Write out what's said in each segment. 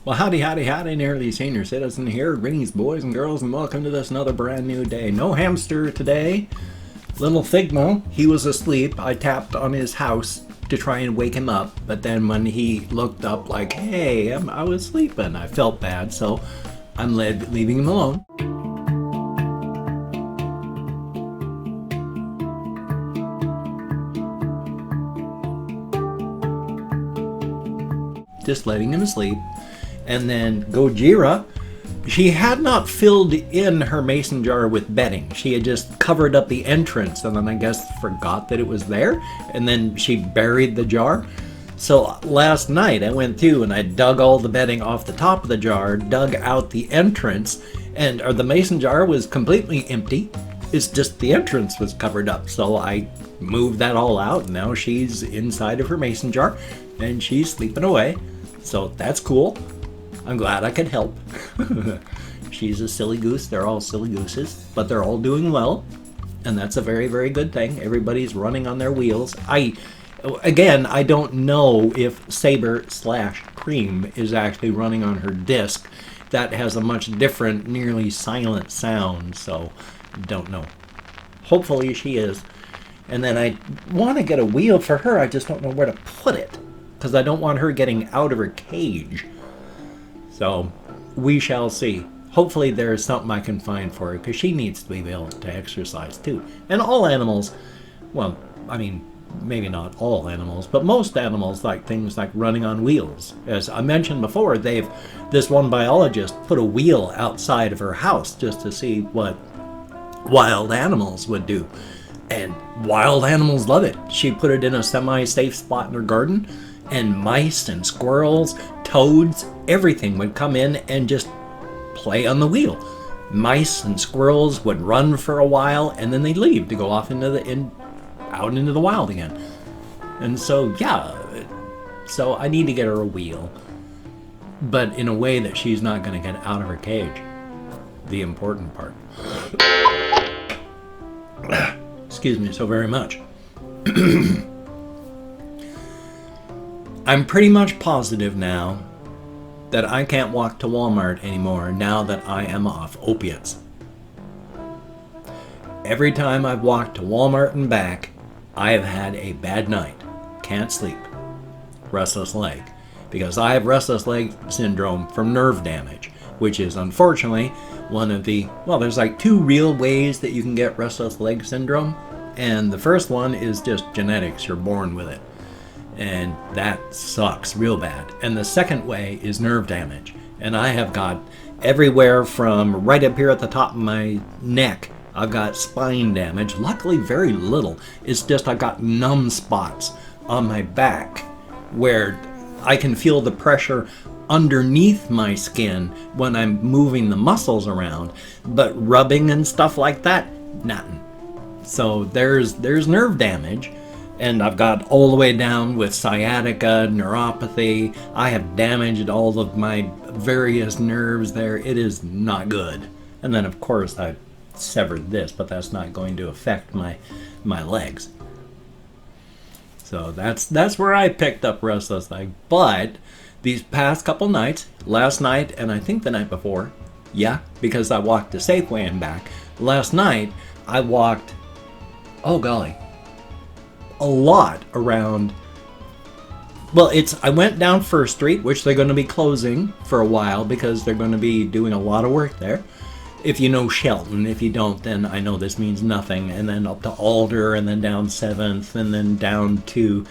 Well, howdy, howdy, howdy, nearly senior citizen here. Greetings, boys and girls, and welcome to this another brand new day. No hamster today. Little Figmo, he was asleep. I tapped on his house to try and wake him up, but then when he looked up like, hey, I was sleeping, I felt bad, so I'm leaving him alone. Just letting him sleep. And then Gojira, she had not filled in her mason jar with bedding. She had just covered up the entrance and then I guess forgot that it was there. And then she buried the jar. So last night I went through and I dug all the bedding off the top of the jar, dug out the entrance, and the mason jar was completely empty. It's just the entrance was covered up. So I moved that all out. Now she's inside of her mason jar and she's sleeping away. So that's cool. I'm glad I could help. She's a silly goose. They're all silly gooses, but they're all doing well. And that's a very, very good thing. Everybody's running on their wheels. I don't know if Saber/Cream is actually running on her disc. That has a much different, nearly silent sound, so don't know. Hopefully she is. And then I want to get a wheel for her. I just don't know where to put it because I don't want her getting out of her cage. So we shall see. Hopefully there's something I can find for her because she needs to be able to exercise too. And all animals, well, I mean, maybe not all animals, but most animals like things like running on wheels. As I mentioned before, this one biologist put a wheel outside of her house just to see what wild animals would do. And wild animals love it. She put it in a semi-safe spot in her garden, and mice and squirrels, toads, everything would come in and just play on the wheel. Mice and squirrels would run for a while and then they'd leave to go off out into the wild again. And so, yeah, so I need to get her a wheel, but in a way that she's not going to get out of her cage. The important part. Excuse me so very much. I'm pretty much positive now that I can't walk to Walmart anymore now that I am off opiates. Every time I've walked to Walmart and back, I have had a bad night. Can't sleep. Restless leg. Because I have restless leg syndrome from nerve damage, which is unfortunately one of the, well, there's like two real ways that you can get restless leg syndrome. And the first one is just genetics. You're born with it. And that sucks real bad. And the second way is nerve damage. And I have got everywhere from right up here at the top of my neck, I've got spine damage. Luckily very little. It's just I've got numb spots on my back where I can feel the pressure underneath my skin when I'm moving the muscles around. But rubbing and stuff like that, nothing. So there's nerve damage. And I've got all the way down with sciatica, neuropathy. I have damaged all of my various nerves there. It is not good. And then, of course, I severed this, but that's not going to affect my legs. So that's where I picked up restless leg. But these past couple nights, last night and I think the night before, yeah, because I walked to Safeway and back. Last night, I walked, oh golly, a lot around. Well, I went down First Street, which they're going to be closing for a while because they're going to be doing a lot of work there. If you know Shelton, if you don't, then I know this means nothing. And then up to Alder, and then down 7th, and then down to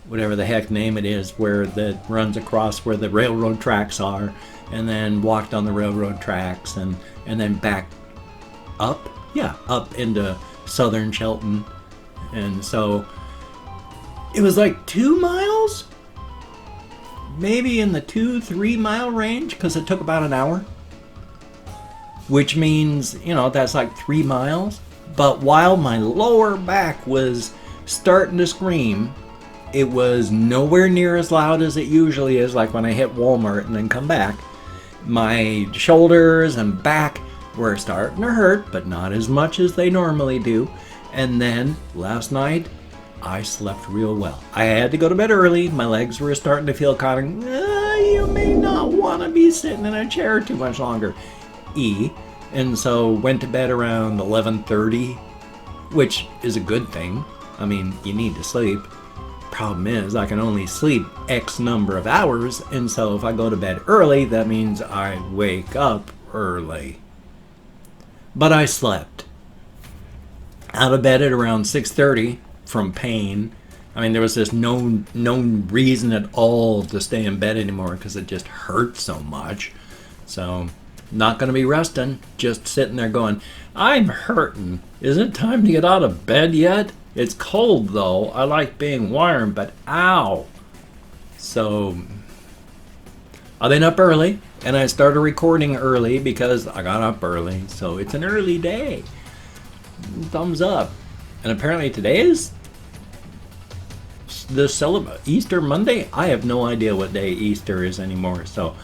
whatever the heck name it is, where that runs across where the railroad tracks are, and then walked on the railroad tracks, and then back up, yeah, up into southern Shelton. And so it was like 2 miles, maybe in the 2-3 mile range, because it took about an hour, which means, that's like 3 miles. But while my lower back was starting to scream, it was nowhere near as loud as it usually is, like when I hit Walmart and then come back. My shoulders and back were starting to hurt, but not as much as they normally do. And then last night, I slept real well. I had to go to bed early. My legs were starting to feel kind of, you may not want want to be sitting in a chair too much longer. And so went to bed around 11:30, which is a good thing. I mean, you need to sleep. Problem is, I can only sleep X number of hours, and so if I go to bed early, that means I wake up early. But I slept. Out of bed at around 6:30 from pain. I mean, there was just no reason at all to stay in bed anymore because it just hurt so much. So, not going to be resting, just sitting there going, I'm hurting. Is it time to get out of bed yet? It's cold though. I like being warm, but ow. So, I've been up early, and I started recording early because I got up early. So, it's an early day. Thumbs up. And apparently today is the Easter Monday. I have no idea what day Easter is anymore, so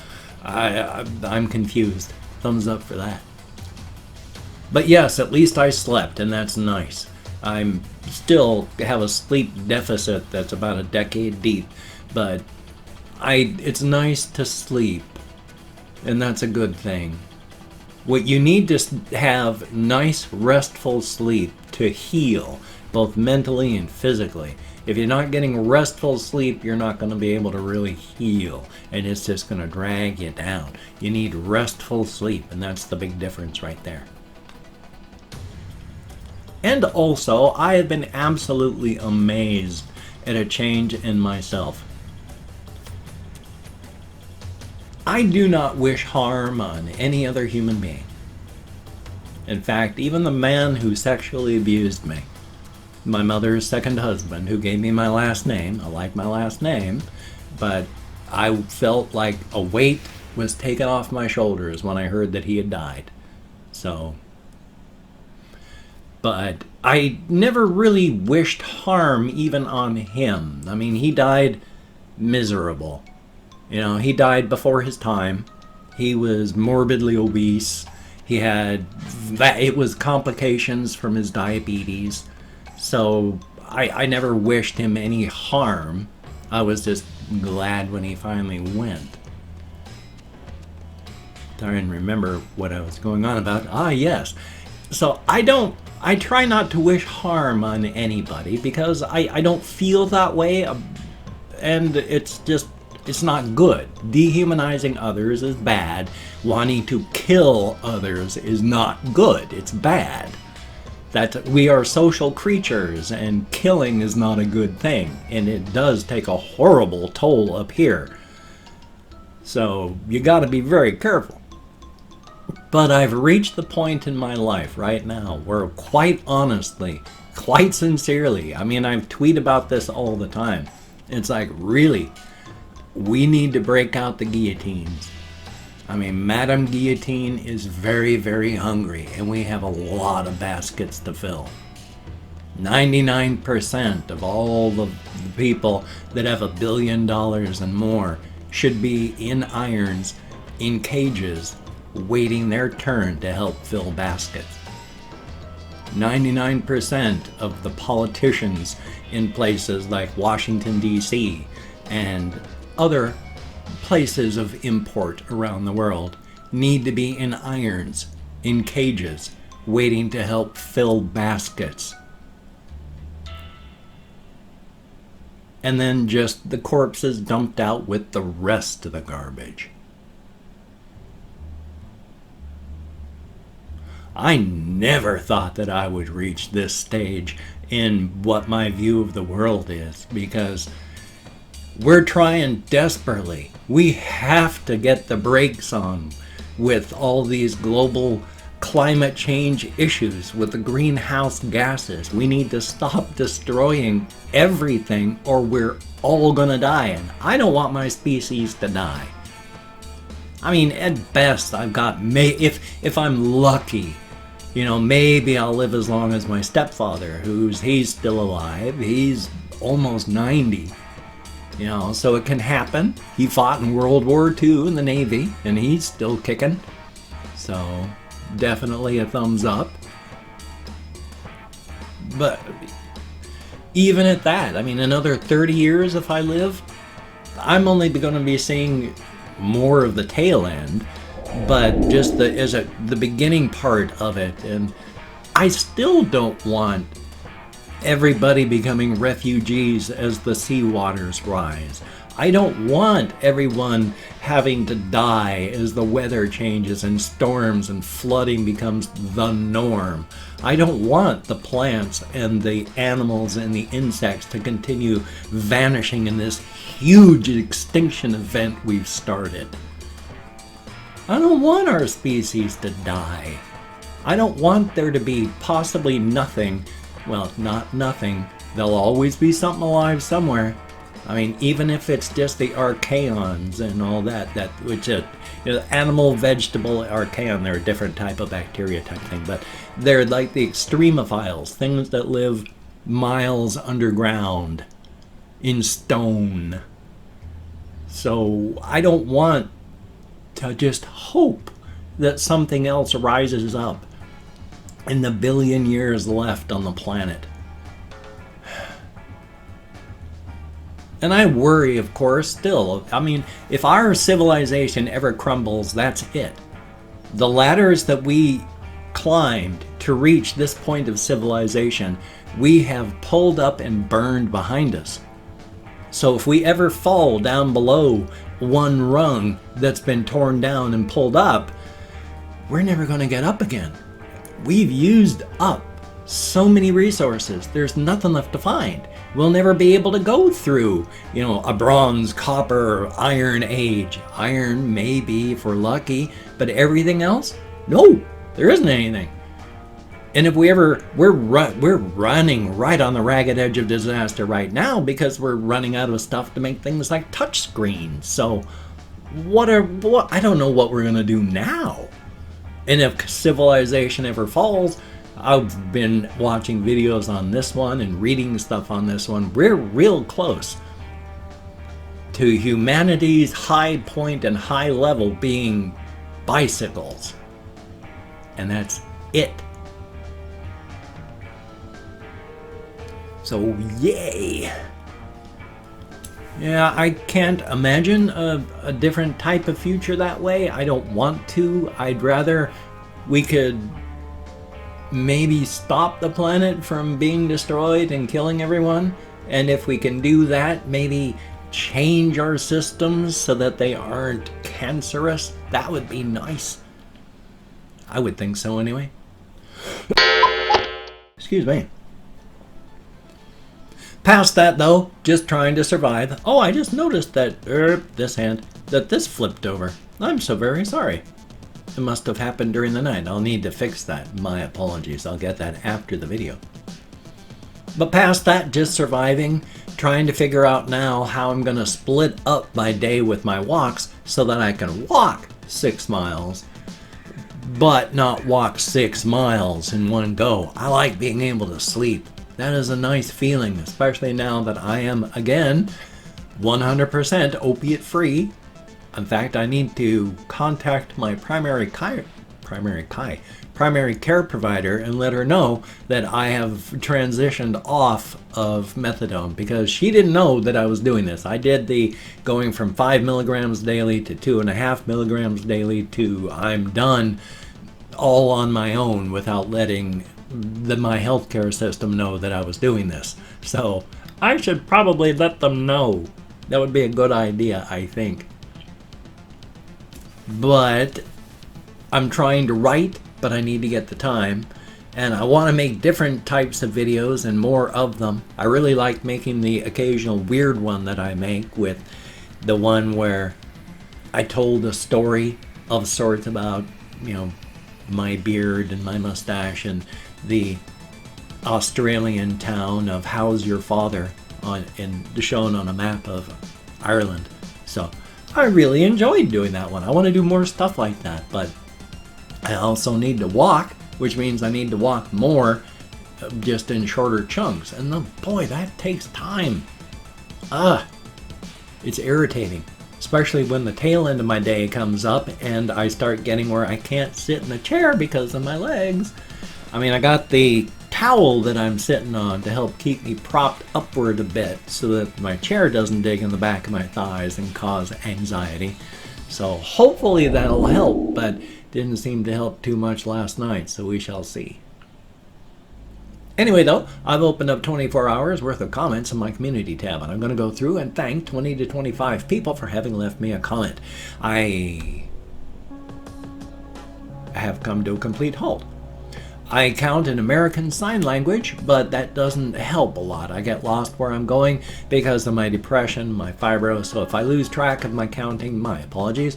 I'm confused. Thumbs up for that. But yes, at least I slept, and that's nice. I'm still have a sleep deficit that's about a decade deep, but it's nice to sleep, and that's a good thing. What you need to have nice, restful sleep to heal, both mentally and physically. If you're not getting restful sleep, you're not going to be able to really heal, and it's just going to drag you down. You need restful sleep, and that's the big difference right there. And also, I have been absolutely amazed at a change in myself. I do not wish harm on any other human being. In fact, even the man who sexually abused me, my mother's second husband, who gave me my last name. I like my last name, but I felt like a weight was taken off my shoulders when I heard that he had died. So, but I never really wished harm even on him. I mean, he died miserable. You know, he died before his time. He was morbidly obese. It was complications from his diabetes. So I never wished him any harm. I was just glad when he finally went. Trying to remember what I was going on about. Yes. So I try not to wish harm on anybody because I don't feel that way. And it's not good. Dehumanizing others is bad. Wanting to kill others is not good. It's bad. That we are social creatures, and killing is not a good thing, and it does take a horrible toll up here. So you got to be very careful. But I've reached the point in my life right now where, quite honestly, quite sincerely, I mean, I tweet about this all the time. It's like, really, we need to break out the guillotines. I mean, Madame Guillotine is very, very hungry, and we have a lot of baskets to fill. 99% of all the people that have $1 billion and more should be in irons, in cages, waiting their turn to help fill baskets. 99% of the politicians in places like Washington, D.C. and other places of import around the world need to be in irons, in cages, waiting to help fill baskets. And then just the corpses dumped out with the rest of the garbage. I never thought that I would reach this stage in what my view of the world is, because we're trying desperately. We have to get the brakes on with all these global climate change issues with the greenhouse gases. We need to stop destroying everything or we're all gonna die. And I don't want my species to die. I mean, at best, I've got, if I'm lucky, you know, maybe I'll live as long as my stepfather, he's still alive. He's almost 90. You know, so it can happen. He fought in World War II in the Navy, and he's still kicking. So, definitely a thumbs up. But even at that, I mean, another 30 years if I live, I'm only going to be seeing more of the tail end, but just the beginning part of it. And I still don't want everybody becoming refugees as the sea waters rise. I don't want everyone having to die as the weather changes and storms and flooding becomes the norm. I don't want the plants and the animals and the insects to continue vanishing in this huge extinction event we've started. I don't want our species to die. I don't want there to be possibly nothing. Well, not nothing. There'll always be something alive somewhere. I mean, even if it's just the archaeons and all that which is, animal, vegetable, archaeon, they're a different type of bacteria type thing, but they're like the extremophiles, things that live miles underground in stone. So I don't want to just hope that something else rises up in the billion years left on the planet. And I worry, of course, still. I mean, if our civilization ever crumbles, that's it. The ladders that we climbed to reach this point of civilization, we have pulled up and burned behind us. So if we ever fall down below one rung that's been torn down and pulled up, we're never going to get up again. We've used up so many resources. There's nothing left to find. We'll never be able to go through, a bronze, copper, iron age. Iron, maybe, if we're lucky, but everything else? No, there isn't anything. And if we're running right on the ragged edge of disaster right now because we're running out of stuff to make things like touch screens. So I don't know what we're gonna do now. And if civilization ever falls, I've been watching videos on this one and reading stuff on this one. We're real close to humanity's high point and high level being bicycles. And that's it. So yay. Yeah, I can't imagine a different type of future that way. I don't want to. I'd rather we could maybe stop the planet from being destroyed and killing everyone. And if we can do that, maybe change our systems so that they aren't cancerous. That would be nice. I would think so anyway. Excuse me. Past that though, just trying to survive. Oh, I just noticed that, this flipped over. I'm so very sorry. It must have happened during the night. I'll need to fix that. My apologies. I'll get that after the video. But past that, just surviving, trying to figure out now how I'm going to split up my day with my walks so that I can walk 6 miles, but not walk 6 miles in one go. I like being able to sleep. That is a nice feeling, especially now that I am, again, 100% opiate free. In fact, I need to contact my primary care provider and let her know that I have transitioned off of methadone, because she didn't know that I was doing this. I did the going from 5 milligrams daily to 2.5 milligrams daily to I'm done, all on my own without letting my healthcare system know that I was doing this. So I should probably let them know. That would be a good idea, I think. But I'm trying to write, but I need to get the time. And I want to make different types of videos and more of them. I really like making the occasional weird one that I make, with the one where I told a story of sorts about, my beard and my mustache and the Australian town of How's Your Father shown on a map of Ireland. So I really enjoyed doing that one. I want to do more stuff like that, but I also need to walk, which means I need to walk more, just in shorter chunks. And boy, that takes time. It's irritating, especially when the tail end of my day comes up and I start getting where I can't sit in a chair because of my legs. I mean, I got the towel that I'm sitting on to help keep me propped upward a bit so that my chair doesn't dig in the back of my thighs and cause anxiety. So hopefully that'll help, but didn't seem to help too much last night, so we shall see. Anyway, though, I've opened up 24 hours worth of comments in my community tab, and I'm going to go through and thank 20 to 25 people for having left me a comment. I have come to a complete halt. I count in American Sign Language, but that doesn't help a lot. I get lost where I'm going because of my depression, my fibro, so if I lose track of my counting, my apologies.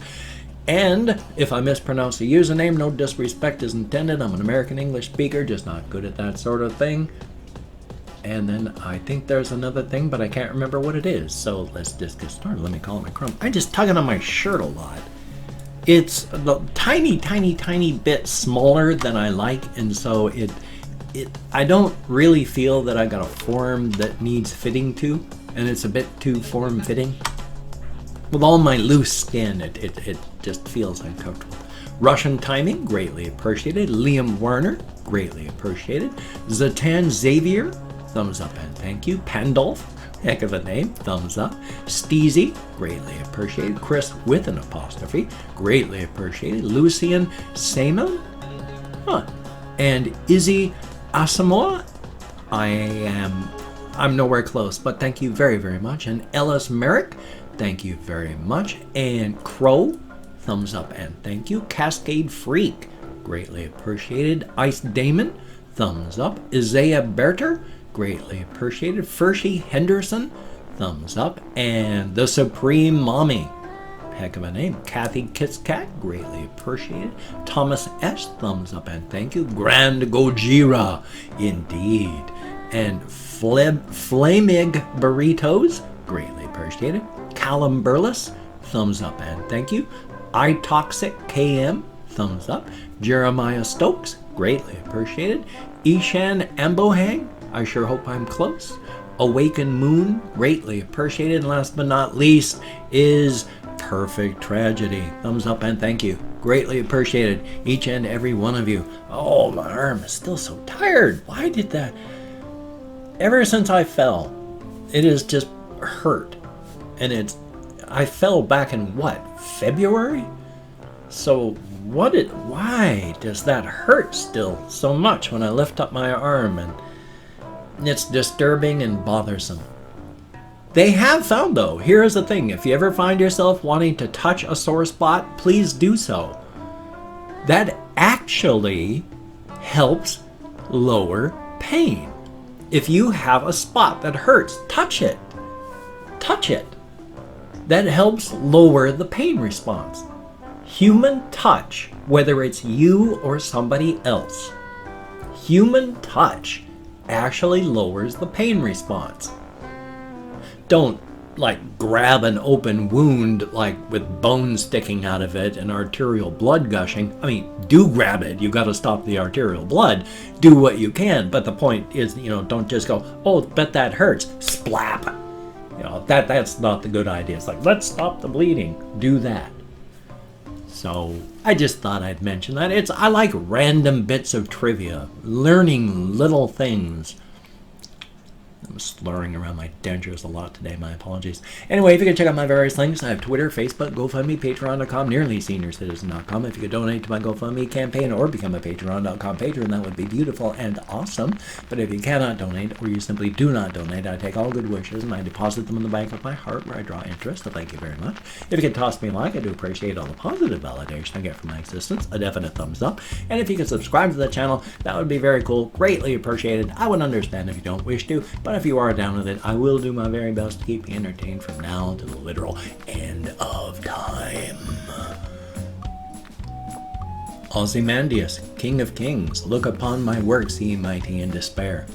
And if I mispronounce a username, no disrespect is intended. I'm an American English speaker, just not good at that sort of thing. And then I think there's another thing, but I can't remember what it is. So let's just get started. Let me call it my crumb. I'm just tugging on my shirt a lot. It's a tiny bit smaller than I like, and so I don't really feel that I got a form that needs fitting to, and it's a bit too form-fitting. With all my loose skin, it just feels uncomfortable. Russian timing, greatly appreciated. Liam Werner, greatly appreciated. Zatan Xavier, thumbs up and thank you. Pandolf, heck of a name, thumbs up. Steezy, greatly appreciated. Chris with an apostrophe, greatly appreciated. Lucian Simon, and Izzy Asamoah, I'm nowhere close, but thank you very, very much. And Ellis Merrick, thank you very much. And Crow, thumbs up and thank you. Cascade Freak, greatly appreciated. Ice Damon, thumbs up. Isaiah Berter, greatly appreciated. Fershie Henderson, thumbs up. And The Supreme Mommy, heck of a name. Kathy Kitscat, greatly appreciated. Thomas S, thumbs up and thank you. Grand Gojira, indeed. And Flamig Burritos, greatly appreciated. Callum Burles, thumbs up and thank you. iToxic KM, thumbs up. Jeremiah Stokes, greatly appreciated. Ishan Ambohang, I sure hope I'm close. Awaken Moon, greatly appreciated. And last but not least is Perfect Tragedy, thumbs up and thank you. Greatly appreciated, each and every one of you. Oh, my arm is still so tired. Why did that? Ever since I fell, it has just hurt. And I fell back in what, February? So why does that hurt still so much when I lift up my arm? And it's disturbing and bothersome. They have found, though, here is the thing, if you ever find yourself wanting to touch a sore spot, please do so. That actually helps lower pain. If you have a spot that hurts, touch it. Touch it. That helps lower the pain response. Human touch, whether it's you or somebody else, human touch actually lowers the pain response. Don't grab an open wound with bones sticking out of it and arterial blood gushing. I mean, do grab it. You got to stop the arterial blood. Do what you can. But the point is, don't just go, oh, bet that hurts. Splap. That's not the good idea. It's like, let's stop the bleeding. Do that. So I just thought I'd mention that. I like random bits of trivia, learning little things. I'm slurring around my dentures a lot today, my apologies. Anyway, if you could check out my various links, I have Twitter, Facebook, GoFundMe, Patreon.com, NearlySeniorCitizen.com. If you could donate to my GoFundMe campaign or become a Patreon.com patron, that would be beautiful and awesome. But if you cannot donate, or you simply do not donate, I take all good wishes and I deposit them in the bank of my heart where I draw interest, so thank you very much. If you could toss me a like, I do appreciate all the positive validation I get from my existence, a definite thumbs up. And if you could subscribe to the channel, that would be very cool, greatly appreciated. I would understand if you don't wish to, but if you are down with it, I will do my very best to keep you entertained from now to the literal end of time. Ozymandias, King of Kings, look upon my works, ye mighty in despair.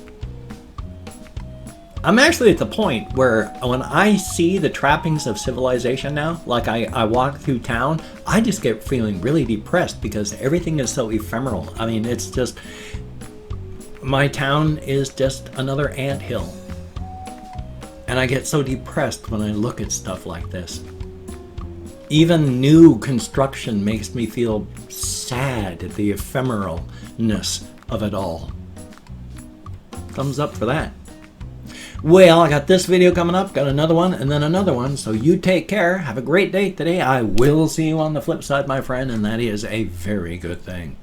I'm actually at the point where when I see the trappings of civilization now, like I walk through town, I just get feeling really depressed because everything is so ephemeral. I mean, it's just, my town is just another anthill. And I get so depressed when I look at stuff like this. Even new construction makes me feel sad at the ephemeralness of it all. Thumbs up for that. Well, I got this video coming up, got another one, and then another one. So you take care. Have a great day today. I will see you on the flip side, my friend, and that is a very good thing.